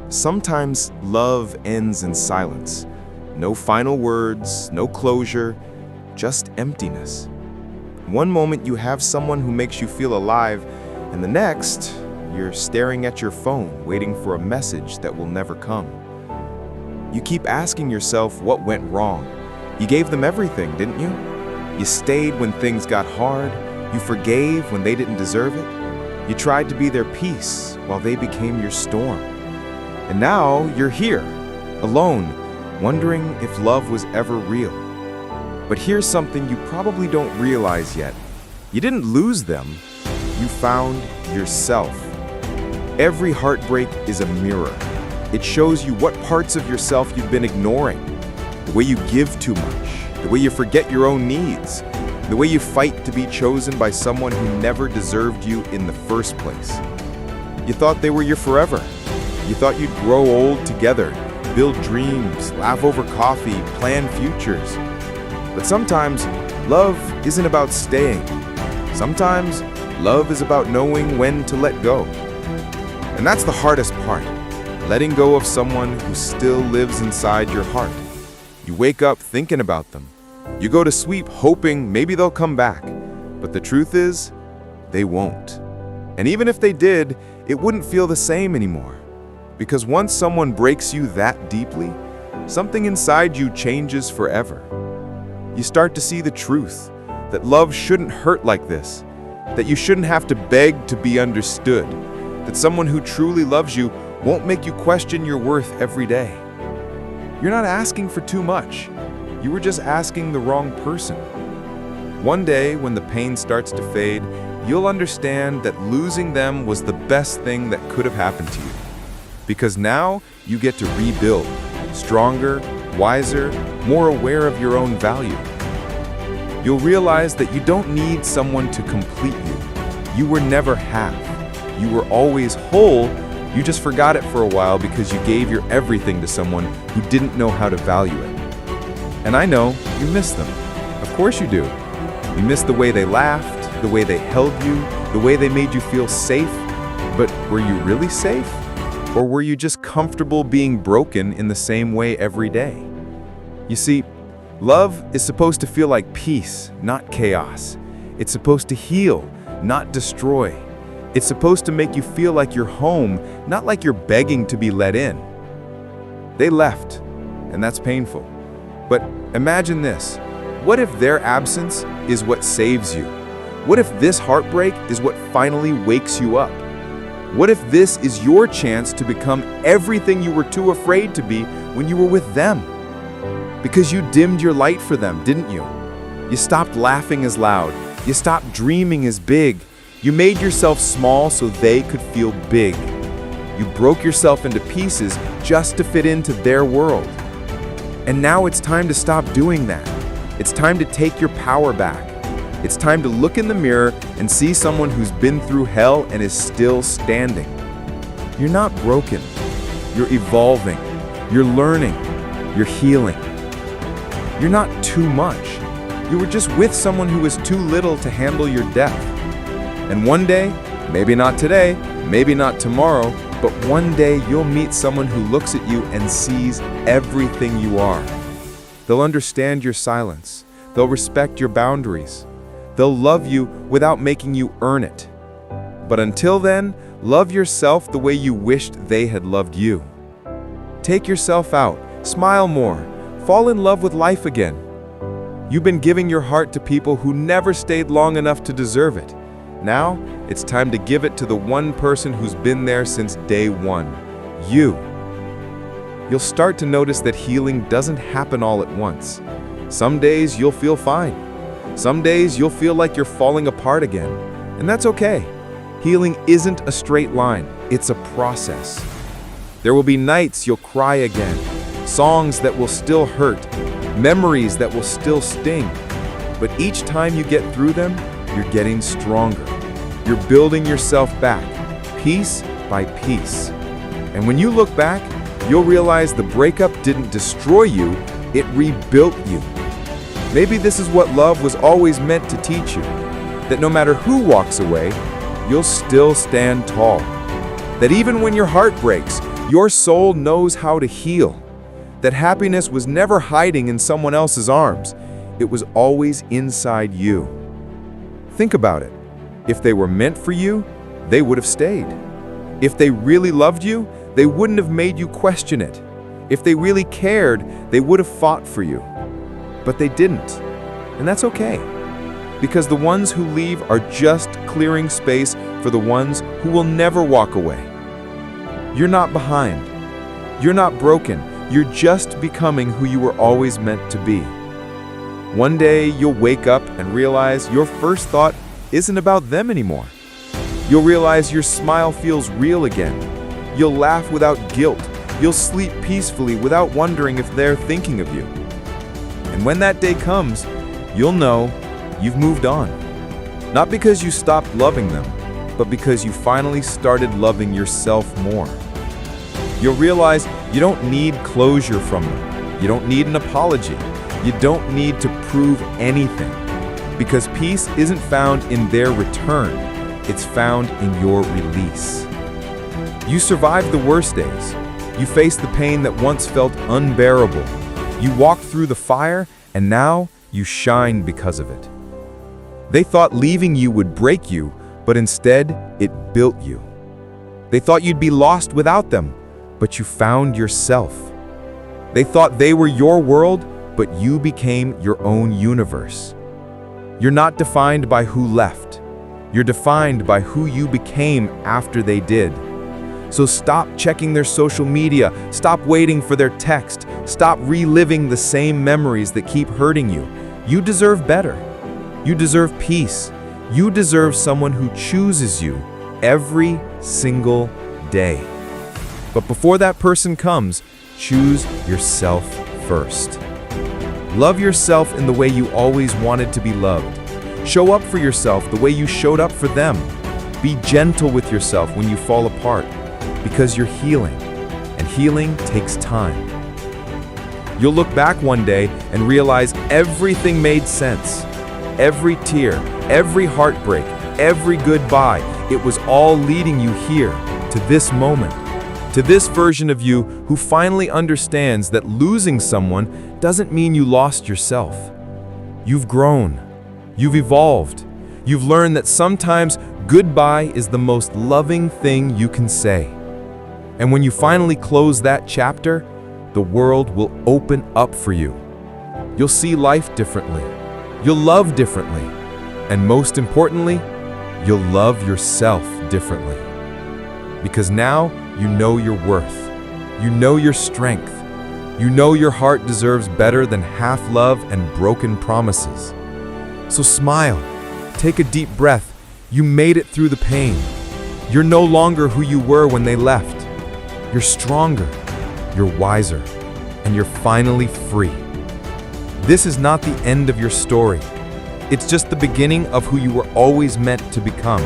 Sometimes love ends in silence. No final words, no closure, just emptiness. One moment you have someone who makes you feel alive, and the next, you're staring at your phone, waiting for a message that will never come. You keep asking yourself what went wrong. You gave them everything, didn't you? You stayed when things got hard. You forgave when they didn't deserve it. You tried to be their peace while they became your storm. And now you're here, alone, wondering if love was ever real. But here's something you probably don't realize yet. You didn't lose them, you found yourself. Every heartbreak is a mirror. It shows you what parts of yourself you've been ignoring. The way you give too much, the way you forget your own needs, the way you fight to be chosen by someone who never deserved you in the first place. You thought they were your forever. You thought you'd grow old together, build dreams, laugh over coffee, plan futures. But sometimes, love isn't about staying. Sometimes, love is about knowing when to let go. And that's the hardest part, letting go of someone who still lives inside your heart. You wake up thinking about them. You go to sleep hoping maybe they'll come back. But the truth is, they won't. And even if they did, it wouldn't feel the same anymore. Because once someone breaks you that deeply, something inside you changes forever. You start to see the truth, that love shouldn't hurt like this, that you shouldn't have to beg to be understood, that someone who truly loves you won't make you question your worth every day. You're not asking for too much. You were just asking the wrong person. One day, when the pain starts to fade, you'll understand that losing them was the best thing that could have happened to you. Because now you get to rebuild, stronger, wiser, more aware of your own value. You'll realize that you don't need someone to complete you. You were never half. You were always whole. You just forgot it for a while because you gave your everything to someone who didn't know how to value it. And I know you miss them. Of course you do. You miss the way they laughed, the way they held you, the way they made you feel safe. But were you really safe? Or were you just comfortable being broken in the same way every day? You see, love is supposed to feel like peace, not chaos. It's supposed to heal, not destroy. It's supposed to make you feel like you're home, not like you're begging to be let in. They left, and that's painful. But imagine this. What if their absence is what saves you? What if this heartbreak is what finally wakes you up? What if this is your chance to become everything you were too afraid to be when you were with them? Because you dimmed your light for them, didn't you? You stopped laughing as loud. You stopped dreaming as big. You made yourself small so they could feel big. You broke yourself into pieces just to fit into their world. And now it's time to stop doing that. It's time to take your power back. It's time to look in the mirror and see someone who's been through hell and is still standing. You're not broken. You're evolving. You're learning. You're healing. You're not too much. You were just with someone who was too little to handle your death. And one day, maybe not today, maybe not tomorrow, but one day you'll meet someone who looks at you and sees everything you are. They'll understand your silence. They'll respect your boundaries. They'll love you without making you earn it. But until then, love yourself the way you wished they had loved you. Take yourself out, smile more, fall in love with life again. You've been giving your heart to people who never stayed long enough to deserve it. Now, it's time to give it to the one person who's been there since day one, you. You'll start to notice that healing doesn't happen all at once. Some days you'll feel fine. Some days you'll feel like you're falling apart again, and that's okay. Healing isn't a straight line, it's a process. There will be nights you'll cry again, songs that will still hurt, memories that will still sting. But each time you get through them, you're getting stronger. You're building yourself back, piece by piece. And when you look back, you'll realize the breakup didn't destroy you, it rebuilt you. Maybe this is what love was always meant to teach you, that no matter who walks away, you'll still stand tall. That even when your heart breaks, Your soul knows how to heal. That happiness was never hiding in someone else's arms. It was always inside you. Think about it. If they were meant for you, they would have stayed. If they really loved you, they wouldn't have made you question it. If they really cared, they would have fought for you. But they didn't. And that's okay. Because the ones who leave are just clearing space for the ones who will never walk away. You're not behind. You're not broken. You're just becoming who you were always meant to be. One day, you'll wake up and realize your first thought isn't about them anymore. You'll realize your smile feels real again. You'll laugh without guilt. You'll sleep peacefully without wondering if they're thinking of you. And when that day comes, you'll know you've moved on. Not because you stopped loving them, but because you finally started loving yourself more. You'll realize you don't need closure from them. You don't need an apology. You don't need to prove anything. Because peace isn't found in their return. It's found in your release. You survived the worst days. You faced the pain that once felt unbearable. You walked through the fire, and now you shine because of it. They thought leaving you would break you, but instead, it built you. They thought you'd be lost without them, but you found yourself. They thought they were your world, but you became your own universe. You're not defined by who left. You're defined by who you became after they did. So stop checking their social media, stop waiting for their text, stop reliving the same memories that keep hurting you. You deserve better. You deserve peace. You deserve someone who chooses you every single day. But before that person comes, choose yourself first. Love yourself in the way you always wanted to be loved. Show up for yourself the way you showed up for them. Be gentle with yourself when you fall apart, because you're healing, and healing takes time. You'll look back one day and realize everything made sense. Every tear, every heartbreak, every goodbye, it was all leading you here, to this moment. To this version of you who finally understands that losing someone doesn't mean you lost yourself. You've grown. You've evolved. You've learned that sometimes goodbye is the most loving thing you can say. And when you finally close that chapter, the world will open up for you. You'll see life differently. You'll love differently. And most importantly, you'll love yourself differently. Because now you know your worth. You know your strength. You know your heart deserves better than half love and broken promises. So smile. Take a deep breath. You made it through the pain. You're no longer who you were when they left. You're stronger. You're wiser. And you're finally free. This is not the end of your story. It's just the beginning of who you were always meant to become.